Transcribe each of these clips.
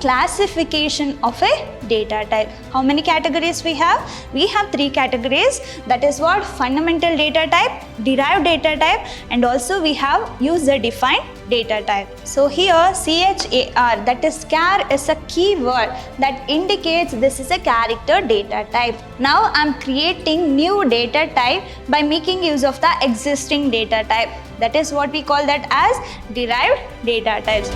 classification of a data type. How many categories we have? We have 3 categories. That is what? Fundamental data type, derived data type, and also we have user defined data type. So here CHAR, that is char, is a keyword that indicates this is a character data type. Now I am creating new data type by making use of the existing data type. That is what we call that as derived data types.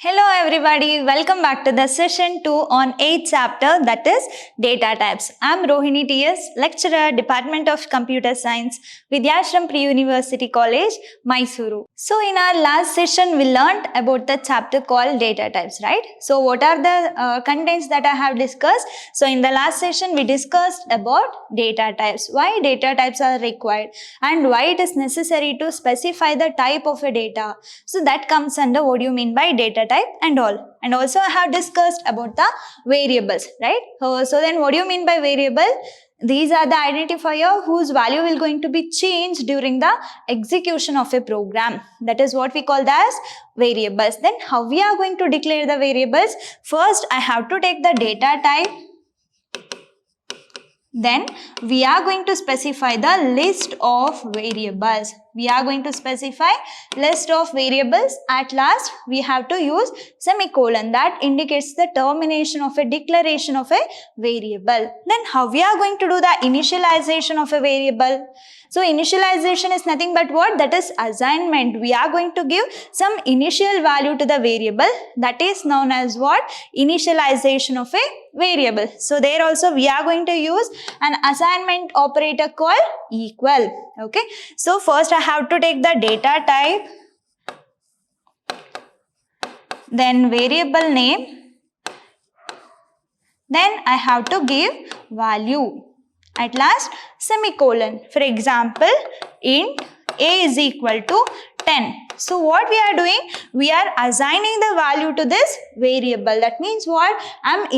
Hello everybody, welcome back to the session 2 on 8th chapter, that is data types. I am Rohini TS, lecturer, Department of Computer Science, Vidyashram Pre-University College, Mysuru. So in our last session we learned about the chapter called data types, right? So what are the contents that I have discussed? So in the last session we discussed about data types, why data types are required and why it is necessary to specify the type of a data. So that comes under what you mean by data type and all. And also I have discussed about the variables, right? So then what do you mean by variable? These are the identifier whose value will going to be changed during the execution of a program. That is what we call as variables. Then how we are going to declare the variables? First I have to take the data type. Then we are going to specify the list of variables. We are going to specify list of variables. At last, we have to use semicolon that indicates the termination of a declaration of a variable. Then how we are going to do the initialization of a variable? So initialization is nothing but what? That is assignment. We are going to give some initial value to the variable. That is known as what? Initialization of a variable. So there also we are going to use an assignment operator called equal. Okay. So first I have to take the data type, then variable name, then I have to give value. At last semicolon. For example, int a is equal to 10. So what we are doing? We are assigning the value to this variable. That means what? I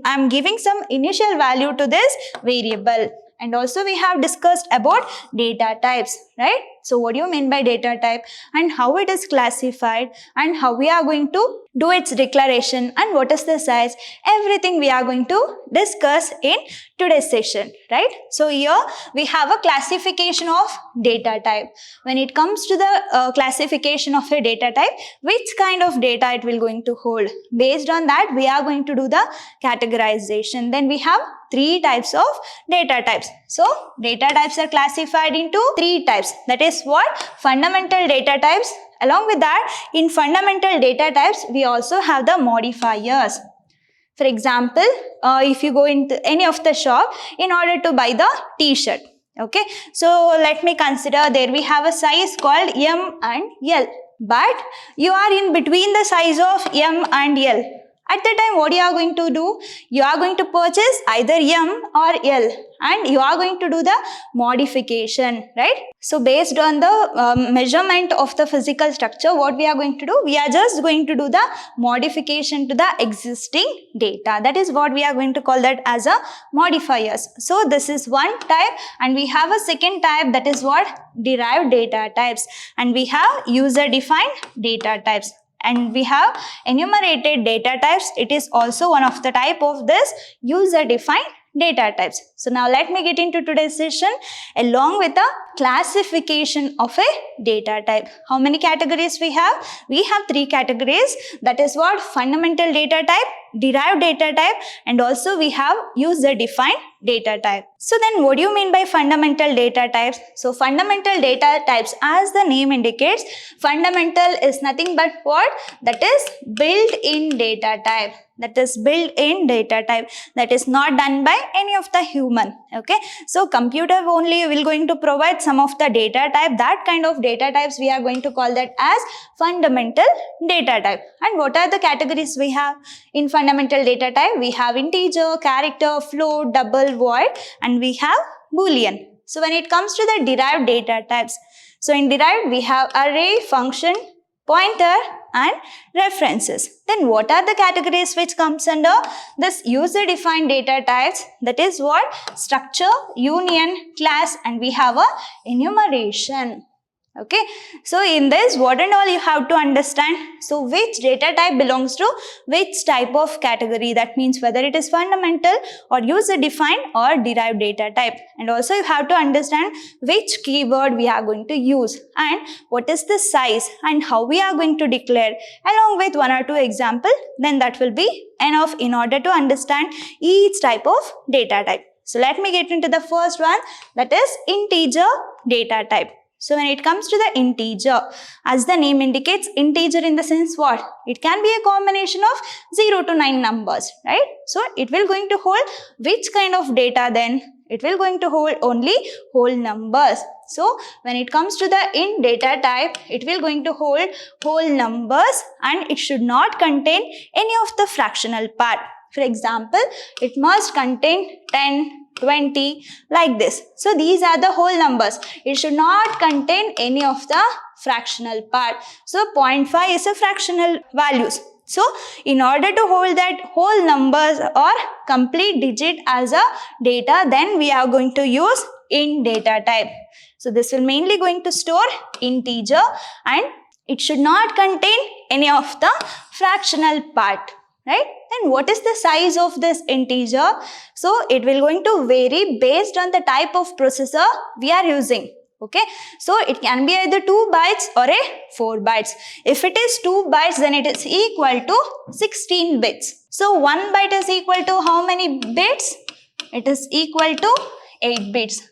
am giving some initial value to this variable. And also we have discussed about data types, right? So what do you mean by data type and how it is classified and how we are going to do its declaration and what is the size? Everything we are going to discuss in today's session, right? So here we have a classification of data type. When it comes to the classification of a data type, which kind of data it will going to hold? Based on that, we are going to do the categorization. Then we have 3 types of data types. So data types are classified into 3 types. That is what? Fundamental data types. Along with that, in fundamental data types, we also have the modifiers. For example, if you go into any of the shop in order to buy the t-shirt, okay, so let me consider there we have a size called M and L, but you are in between the size of M and L. At the time, what you are going to do? You are going to purchase either M or L and you are going to do the modification, right? So based on the measurement of the physical structure, what we are going to do? We are just going to do the modification to the existing data. That is what we are going to call that as a modifiers. So this is one type and we have a second type, that is what? Derived data types, and we have user defined data types. And we have enumerated data types. It is also one of the type of this user defined data types. So now let me get into today's session along with the classification of a data type. How many categories we have? We have 3 categories. That is what? Fundamental data type, derived data type, and also we have user defined data type. So then what do you mean by fundamental data types? So fundamental data types, as the name indicates, fundamental is nothing but what? That is built-in data type. That is built-in data type. That is not done by any of the human. Okay. So computer only will going to provide some of the data type. That kind of data types we are going to call that as fundamental data type. And what are the categories we have in fundamental data type? We have integer, character, float, double, void, and we have boolean. So when it comes to the derived data types, so in derived we have array, function, pointer and references. Then what are the categories which comes under this user defined data types? That is what? Structure, union, class, and we have a enumeration. Okay, so in this, what and all you have to understand, so which data type belongs to which type of category, that means whether it is fundamental or user defined or derived data type, and also you have to understand which keyword we are going to use and what is the size and how we are going to declare, along with 1 or 2 examples, then that will be enough in order to understand each type of data type. So let me get into the first one, that is integer data type. So when it comes to the integer, as the name indicates, integer in the sense what? It can be a combination of 0 to 9 numbers, right? So it will going to hold which kind of data then? It will going to hold only whole numbers. So when it comes to the int data type, it will going to hold whole numbers and it should not contain any of the fractional part. For example, it must contain 10, 20, like this. So these are the whole numbers. It should not contain any of the fractional part. So 0.5 is a fractional values. So in order to hold that whole numbers or complete digit as a data, then we are going to use int data type. So this will mainly going to store integer and it should not contain any of the fractional part. Right? Then what is the size of this integer? So it will going to vary based on the type of processor we are using. Okay, so it can be either 2 bytes or a 4 bytes. If it is 2 bytes, then it is equal to 16 bits. So 1 byte is equal to how many bits? It is equal to 8 bits.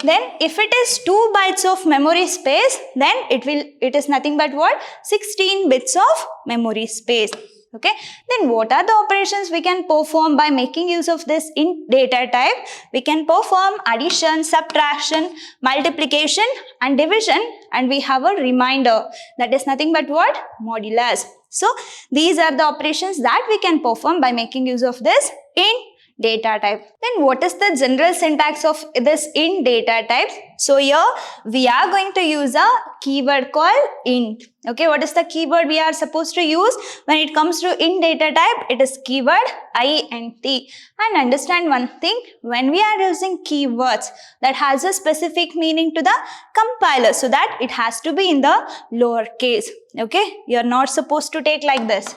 Then if it is 2 bytes of memory space, then it is nothing but what? 16 bits of memory space. Okay, then what are the operations we can perform by making use of this int data type? We can perform addition, subtraction, multiplication and division, and we have a remainder, that is nothing but what? Modulus. So these are the operations that we can perform by making use of this int data type. Then what is the general syntax of this int data type? So here we are going to use a keyword called int. Okay, what is the keyword we are supposed to use when it comes to int data type? It is keyword int. And understand one thing, when we are using keywords, that has a specific meaning to the compiler, so that it has to be in the lower case. Okay, you are not supposed to take like this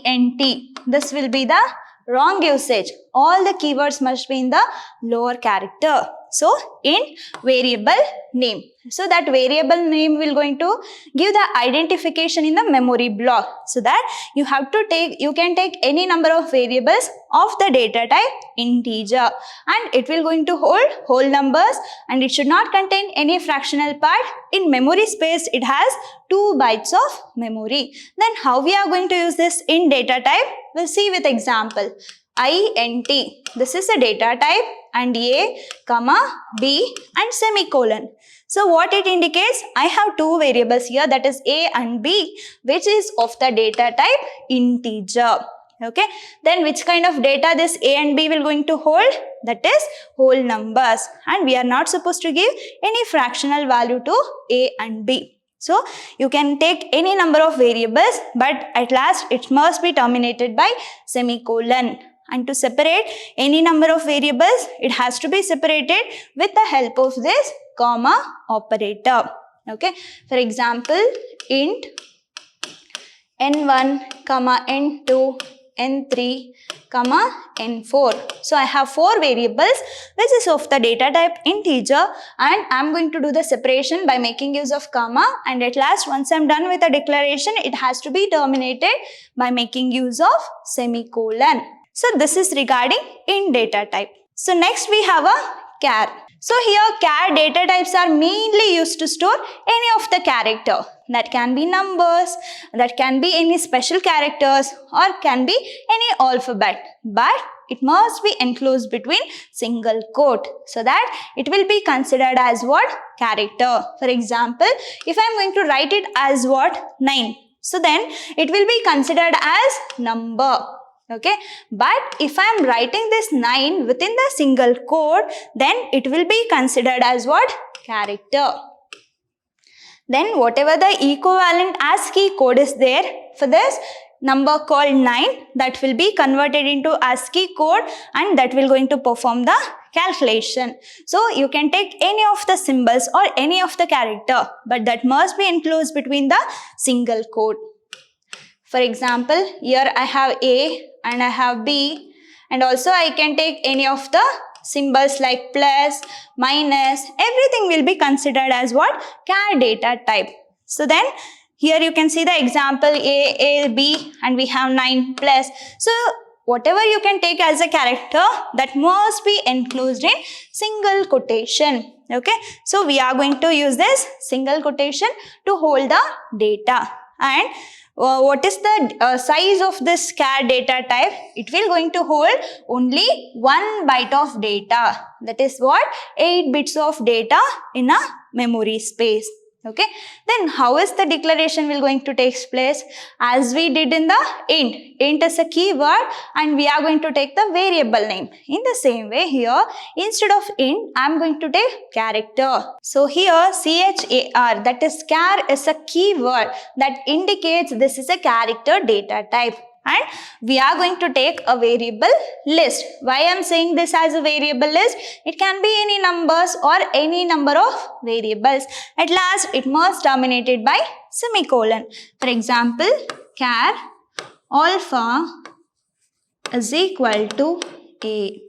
int. This will be the wrong usage. All the keywords must be in the lower character. So int variable name. So that variable name will going to give the identification in the memory block. So that you can take any number of variables of the data type integer, and it will going to hold whole numbers and it should not contain any fractional part. In memory space, it has 2 bytes of memory. Then how we are going to use this int data type? We'll see with example. int, this is a data type, and a, comma, b and semicolon. So what it indicates, I have 2 variables here, that is a and b, which is of the data type integer. Okay, then which kind of data this a and b will going to hold? That is whole numbers, and we are not supposed to give any fractional value to a and b. So you can take any number of variables, but at last it must be terminated by semicolon. And to separate any number of variables, it has to be separated with the help of this comma operator. Okay, for example, int n1, comma n2, n3, comma n4. So I have 4 variables which is of the data type integer, and I am going to do the separation by making use of comma, and at last once I am done with the declaration, it has to be terminated by making use of semicolon. So this is regarding int data type. So next we have a char. So here char data types are mainly used to store any of the character. That can be numbers, that can be any special characters, or can be any alphabet. But it must be enclosed between single quote, so that it will be considered as what? Character. For example, if I am going to write it as what? 9. So then it will be considered as number. Okay, but if I am writing this 9 within the single quote, then it will be considered as what? Character. Then whatever the equivalent ASCII code is there for this number called 9, that will be converted into ASCII code, and that will going to perform the calculation. So you can take any of the symbols or any of the character, but that must be enclosed between the single quote. For example, here I have A and I have B, and also I can take any of the symbols like plus, minus, everything will be considered as what? Char data type. So then here you can see the example A, B, and we have 9 plus. So whatever you can take as a character, that must be enclosed in single quotation. Okay, so we are going to use this single quotation to hold the data. And what is the size of this char data type? It will going to hold only 1 byte of data. That is what? 8 bits of data in a memory space. Okay, then how is the declaration will going to take place? As we did in the int. Int is a keyword and we are going to take the variable name. In the same way here, instead of int, I am going to take character. So here char, that is char, is a keyword that indicates this is a character data type. And we are going to take a variable list. Why I am saying this as a variable list? It can be any numbers or any number of variables. At last, it must terminated by semicolon. For example, char alpha is equal to A.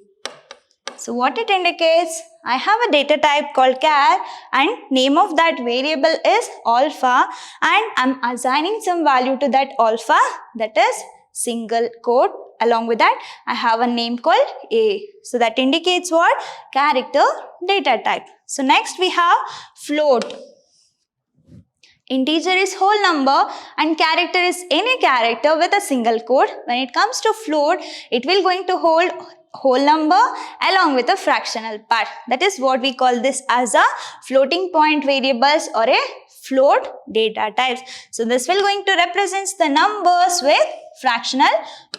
So what it indicates? I have a data type called char and name of that variable is alpha, and I'm assigning some value to that alpha, that is single quote. Along with that, I have a name called A. So that indicates what? Character data type. So next we have float. Integer is whole number and character is any character with a single quote. When it comes to float, it will going to hold whole number along with a fractional part. That is what we call this as a floating point variables or a float data types. So this will going to represent the numbers with fractional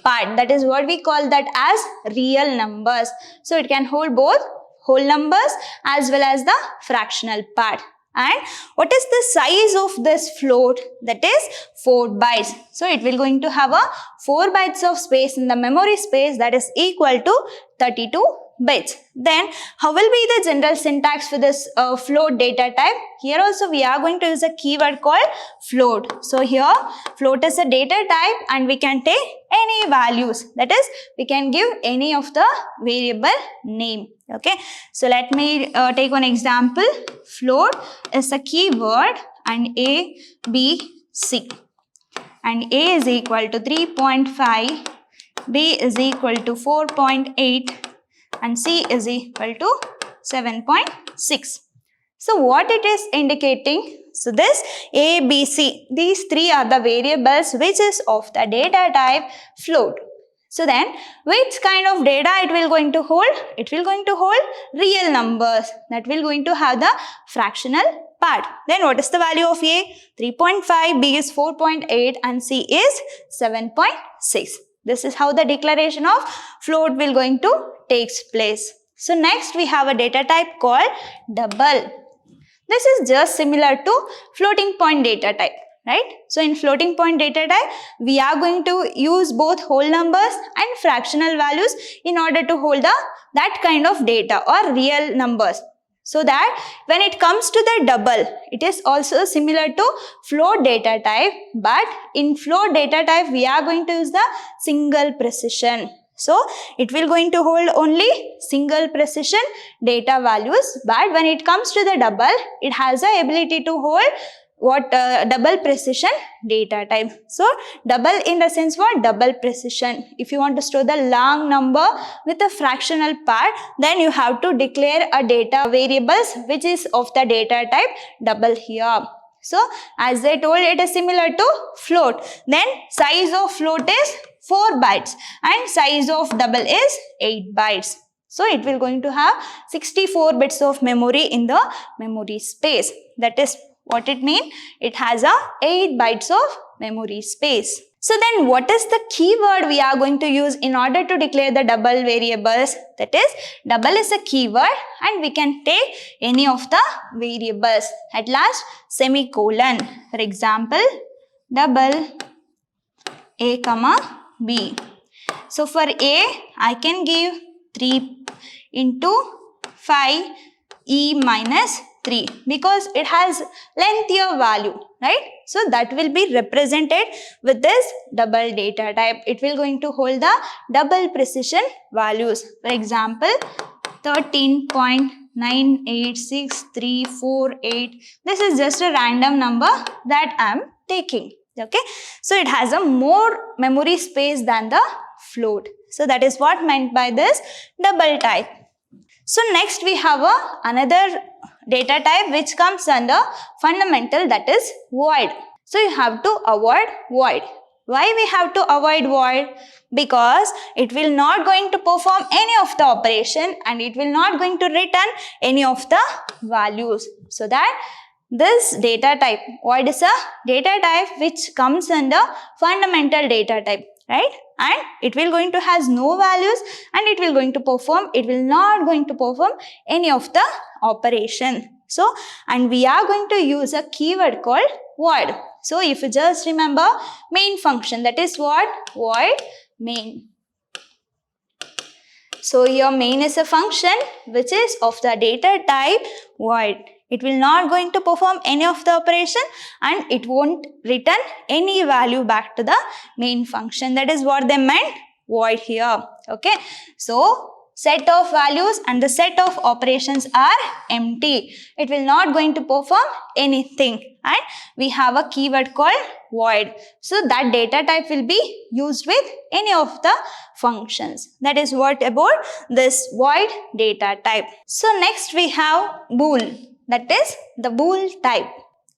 part. That is what we call that as real numbers. So it can hold both whole numbers as well as the fractional part. And what is the size of this float? That is 4 bytes. So it will going to have a 4 bytes of space in the memory space, that is equal to 32 bits. Then how will be the general syntax for this float data type? Here also we are going to use a keyword called float. So here float is a data type and we can take any values. That is we can give any of the variable name. Okay, so let me take one example. Float is a keyword and A, B, C. And A is equal to 3.5, B is equal to 4.8 and C is equal to 7.6. So what it is indicating? So this A, B, C, these three are the variables which is of the data type float. So then, which kind of data it will going to hold? It will going to hold real numbers that will going to have the fractional part. Then what is the value of A? 3.5, B is 4.8 and C is 7.6. This is how the declaration of float will going to takes place. So next we have a data type called double. This is just similar to floating point data type. Right? So in floating point data type, we are going to use both whole numbers and fractional values in order to hold that kind of data or real numbers. So that when it comes to the double, it is also similar to float data type, but in float data type, we are going to use the single precision. So it will going to hold only single precision data values, but when it comes to the double, it has the ability to hold what double precision data type. So double in the sense what? Double precision. If you want to store the long number with a fractional part, then you have to declare a data variables which is of the data type double here. So as I told, it is similar to float. Then size of float is 4 bytes and size of double is 8 bytes. So it will going to have 64 bits of memory in the memory space. That is what it means? It has a 8 bytes of memory space. So then what is the keyword we are going to use in order to declare the double variables? That is, double is a keyword and we can take any of the variables. At last, semicolon. For example, double A comma B. So for A, I can give 3 into 5e minus 3 because it has lengthier value, right? So that will be represented with this double data type. It will going to hold the double precision values. For example, 13.986348. This is just a random number that I am taking. Okay, so it has a more memory space than the float. So that is what meant by this double type. So next we have another data type which comes under fundamental, that is void. So you have to avoid void. Why we have to avoid void? Because it will not going to perform any of the operation and it will not going to return any of the values. So that this data type, void is a data type which comes under fundamental data type, right? And it will going to has no values and it will not going to perform any of the operation. So, and we are going to use a keyword called void. So, if you just remember main function, that is what? Void main. So, your main is a function which is of the data type void. It will not going to perform any of the operation and it won't return any value back to the main function. That is what they meant void here. Okay. So, set of values and the set of operations are empty. It will not going to perform anything and we have a keyword called void. So, that data type will be used with any of the functions. That is what about this void data type. So, next we have bool. That is the bool type.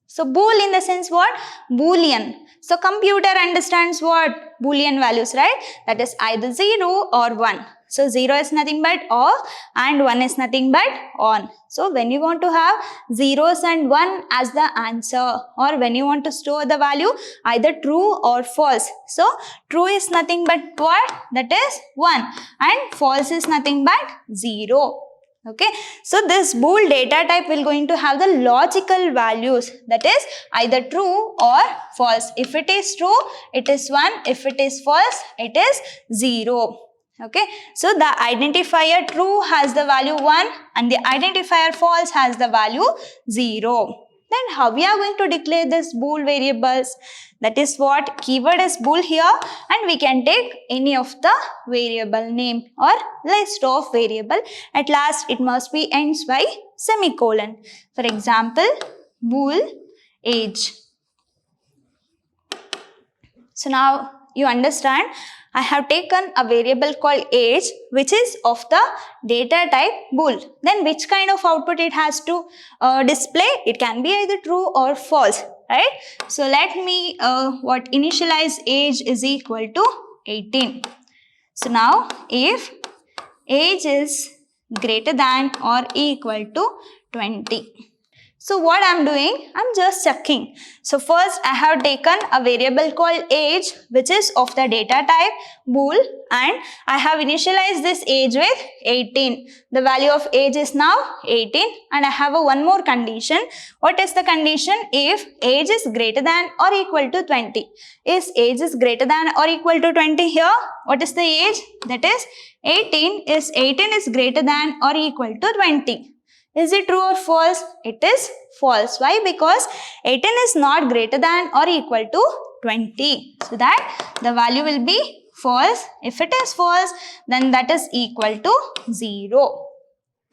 So, bool in the sense what? Boolean. So, computer understands what? Boolean values, right? That is either 0 or 1. So, 0 is nothing but off and 1 is nothing but on. So, when you want to have zeros and 1 as the answer or when you want to store the value either true or false. So, true is nothing but what? That is 1 and false is nothing but 0. Okay, so this bool data type will going to have the logical values, that is either true or false. If it is true, it is 1. If it is false, it is 0. Okay, so the identifier true has the value 1 and the identifier false has the value 0. Then how we are going to declare this bool variables? That is what keyword is bool here and we can take any of the variable name or list of variable. At last it must be ends by semicolon. For example, bool age. So now you understand I have taken a variable called age which is of the data type bool. Then which kind of output it has to display? It can be either true or false, right? So let me initialize age is equal to 18. So now if age is greater than or equal to 20. So what I am doing? I am just checking. So first I have taken a variable called age which is of the data type bool and I have initialized this age with 18. The value of age is now 18 and I have one more condition. What is the condition? If age is greater than or equal to 20. Is age is greater than or equal to 20 here? What is the age? That is 18 is greater than or equal to 20. Is it true or false? It is false. Why? Because 18 is not greater than or equal to 20. So that the value will be false. If it is false, then that is equal to 0.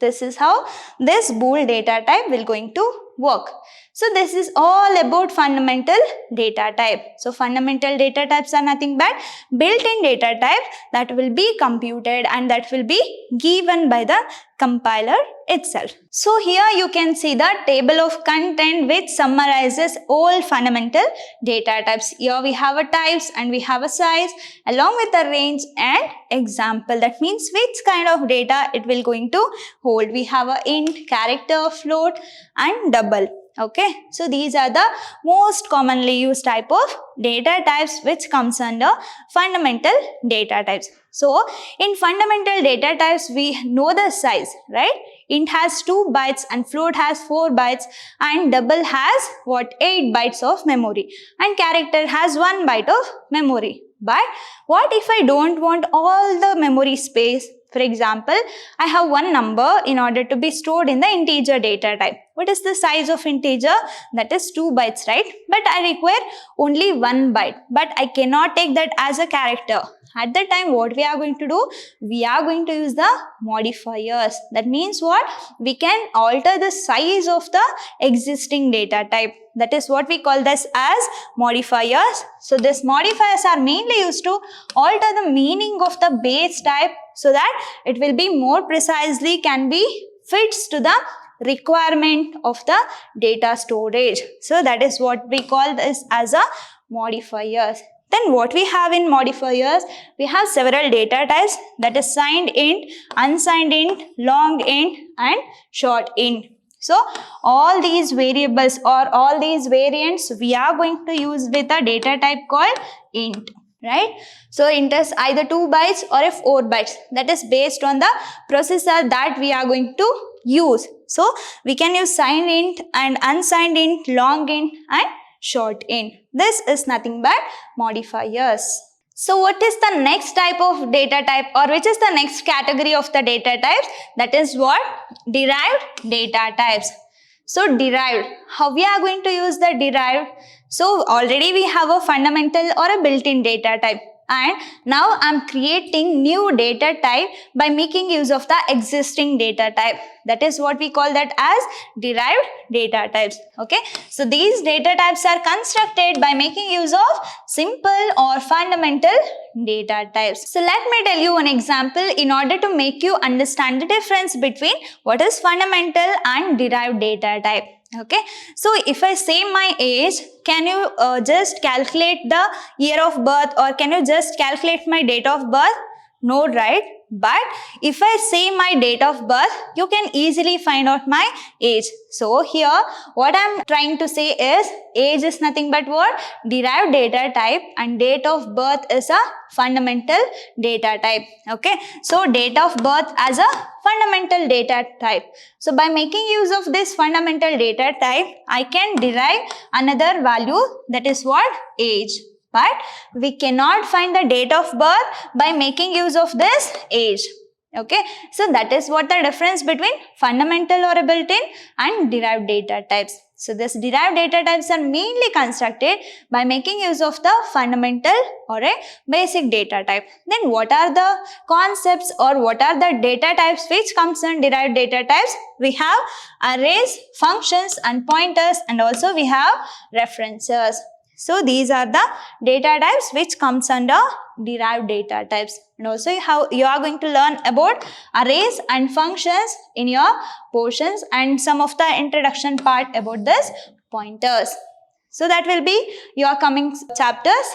This is how this bool data type will going to work. So this is all about fundamental data type. So fundamental data types are nothing but built-in data types that will be computed and that will be given by the compiler itself. So here you can see the table of content which summarizes all fundamental data types. Here we have a types and we have a size along with a range and example. That means which kind of data it will going to hold. We have a int, character, float and double. Okay, so these are the most commonly used type of data types which comes under fundamental data types. So in fundamental data types we know the size, right? Int has 2 bytes and float has 4 bytes and double has 8 bytes of memory and character has 1 byte of memory. But what if I don't want all the memory space? For example, I have one number in order to be stored in the integer data type. What is the size of integer? That is 2 bytes, right? But I require only 1 byte. But I cannot take that as a character. At that time, what we are going to do? We are going to use the modifiers. That means what? We can alter the size of the existing data type. That is what we call this as modifiers. So these modifiers are mainly used to alter the meaning of the base type so that it will be more precisely can be fits to the requirement of the data storage. So that is what we call this as a modifiers. Then what we have in modifiers, we have several data types, that is signed int, unsigned int, long int and short int. So all these variables or all these variants we are going to use with a data type called int, right? So int is either 2 bytes or 4 bytes. That is based on the processor that we are going to use. So we can use signed int and unsigned int, long int and short int. This is nothing but modifiers. So what is the next type of data type, or which is the next category of the data types? That is what? Derived data types. So derived, how we are going to use the derived? So already we have a fundamental or a built-in data type. And now I'm creating new data type by making use of the existing data type. That is what we call that as derived data types. Okay. So these data types are constructed by making use of simple or fundamental data types. So let me tell you one example in order to make you understand the difference between what is fundamental and derived data type. Okay, so if I say my age, can you just calculate the year of birth, or can you just calculate my date of birth? No, right? But if I say my date of birth, you can easily find out my age. So here what I'm trying to say is age is nothing but what? Derived data type, and date of birth is a fundamental data type. Okay, so date of birth as a fundamental data type. So by making use of this fundamental data type, I can derive another value, that is what? Age. But we cannot find the date of birth by making use of this age. Okay, so that is what the difference between fundamental or a built-in and derived data types. So this derived data types are mainly constructed by making use of the fundamental or a basic data type. Then what are the concepts or what are the data types which comes in derived data types? We have arrays, functions and pointers, and also we have references. So these are the data types which comes under derived data types. And also how you are going to learn about arrays and functions in your portions, and some of the introduction part about this pointers. So that will be your coming chapters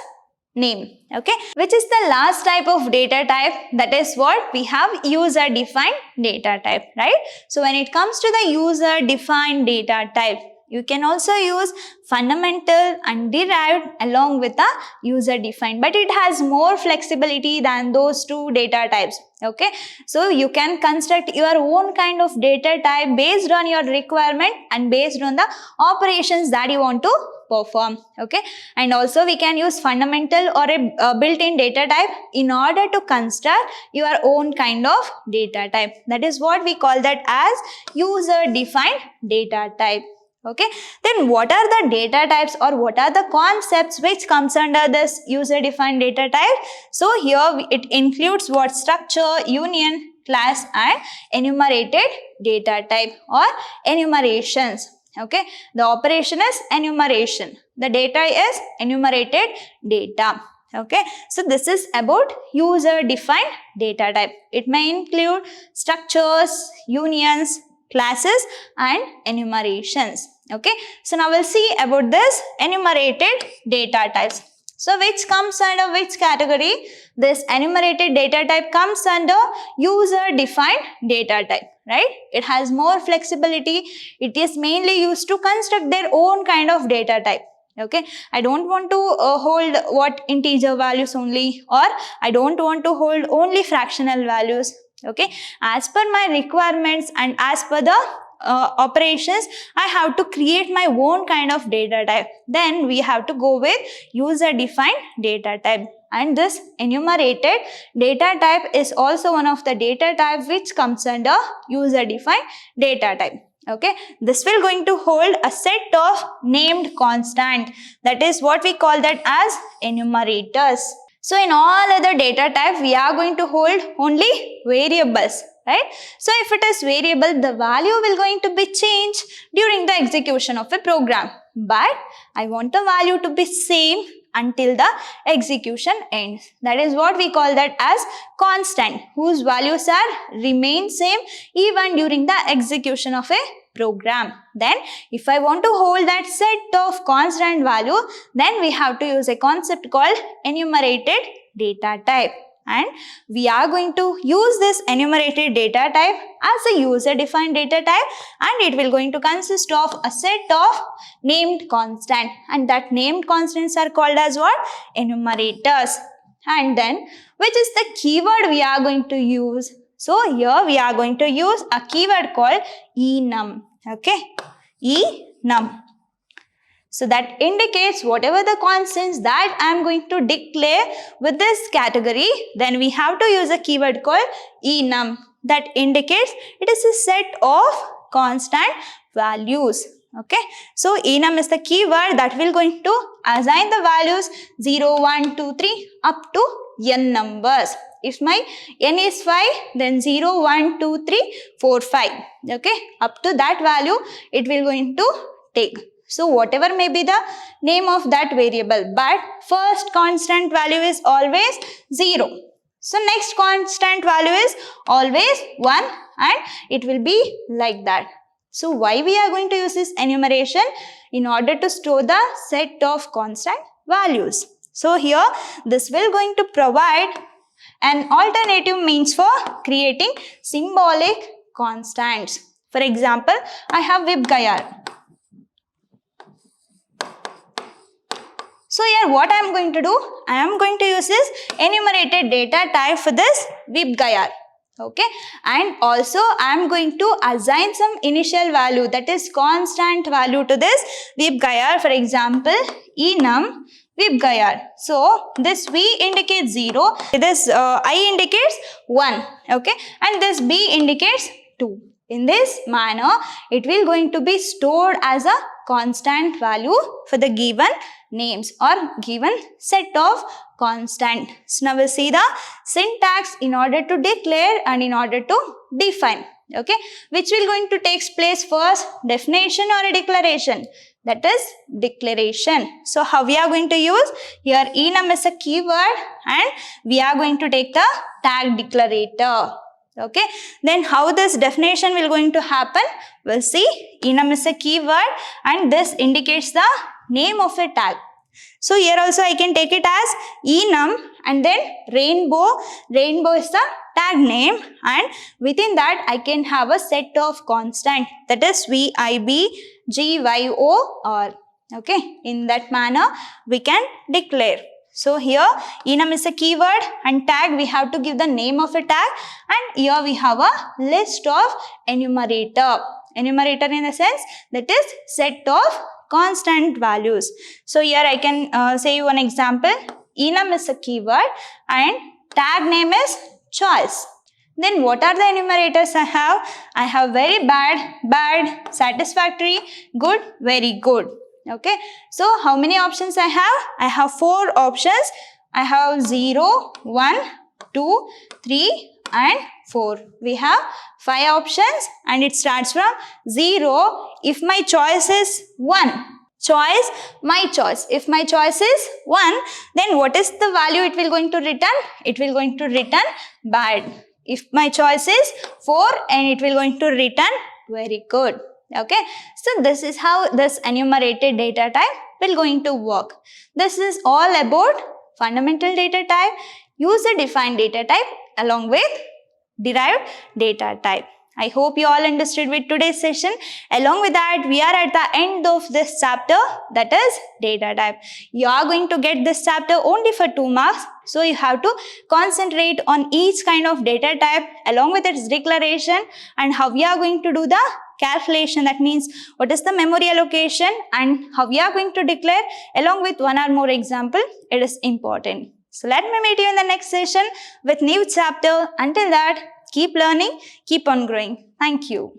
name. Okay, which is the last type of data type? That is what we have user defined data type, right? So when it comes to the user defined data type, you can also use fundamental and derived along with the user defined, but it has more flexibility than those two data types. Okay, so you can construct your own kind of data type based on your requirement and based on the operations that you want to perform. Okay, and also we can use fundamental or a built-in data type in order to construct your own kind of data type. That is what we call that as user defined data type. Okay, then what are the data types or what are the concepts which comes under this user defined data type? So here it includes what? Structure, union, class and enumerated data type or enumerations. Okay, the operation is enumeration, the data is enumerated data. Okay, so this is about user defined data type. It may include structures, unions, classes and enumerations. Okay, so now we'll see about this enumerated data types. So which comes under which category? This enumerated data type comes under user defined data type, right? It has more flexibility. It is mainly used to construct their own kind of data type. Okay, I don't want to hold what integer values only, or I don't want to hold only fractional values. Okay, as per my requirements and as per the operations, I have to create my own kind of data type. Then we have to go with user defined data type. And this enumerated data type is also one of the data type which comes under user defined data type. Okay, this will going to hold a set of named constant. That is what we call that as enumerators. So in all other data type, we are going to hold only variables, right? So if it is variable, the value will going to be changed during the execution of a program. But I want the value to be same until the execution ends. That is what we call that as constant, whose values are remain same even during the execution of a program. Then if I want to hold that set of constant value, then we have to use a concept called enumerated data type. And we are going to use this enumerated data type as a user defined data type, and it will going to consist of a set of named constant, and that named constants are called as what? Enumerators. And then which is the keyword we are going to use? So here we are going to use a keyword called enum. Okay, enum. So that indicates whatever the constants that I am going to declare with this category, then we have to use a keyword called enum. That indicates it is a set of constant values. Okay, so enum is the keyword that will going to assign the values 0, 1, 2, 3 up to n numbers. If my n is 5, then 0, 1, 2, 3, 4, 5. Okay, up to that value it will going to take. So whatever may be the name of that variable, but first constant value is always 0. So next constant value is always 1, and it will be like that. So why we are going to use this enumeration? In order to store the set of constant values. So here this will going to provide an alternative means for creating symbolic constants. For example, I have WebGYR. So here what I am going to do? I am going to use this enumerated data type for this WebGYR. Okay, and also I am going to assign some initial value, that is constant value, to this WebGYR. For example, enum WebGYR. So this V indicates 0, this I indicates 1, okay, and this B indicates 2. In this manner, it will going to be stored as a constant value for the given names or given set of constant. So now we'll see the syntax in order to declare and in order to define. Okay, which will going to take place first, definition or a declaration? That is declaration. So how we are going to use? Here enum is a keyword and we are going to take the tag declarator. Okay, then how this definition will going to happen? We'll see. Enum is a keyword and this indicates the name of a tag. So here also I can take it as enum and then rainbow. Rainbow is the tag name, and within that I can have a set of constant, that is VIBGYOR. Okay, in that manner we can declare. So here enum is a keyword and tag we have to give the name of a tag, and here we have a list of enumerator. Enumerator in the sense that is set of constant values. So here I can say you an example. Enum is a keyword and tag name is choice. Then what are the enumerators I have? I have very bad, bad, satisfactory, good, very good. Okay, so how many options I have? I have 4 options. I have 0, 1, 2, 3 and 4. We have 5 options and it starts from 0 if my choice is 1. Choice, my choice. If my choice is 1, then what is the value it will going to return? It will going to return bad. If my choice is 4 and it will going to return very good. Okay, so this is how this enumerated data type will going to work. This is all about fundamental data type, user defined data type along with derived data type. I hope you all understood with today's session. Along with that, we are at the end of this chapter, that is data type. You are going to get this chapter only for 2 marks. So you have to concentrate on each kind of data type along with its declaration and how we are going to do the calculation. That means what is the memory allocation and how we are going to declare along with one or more example. It is important. So let me meet you in the next session with new chapter. Until that, keep learning, keep on growing. Thank you.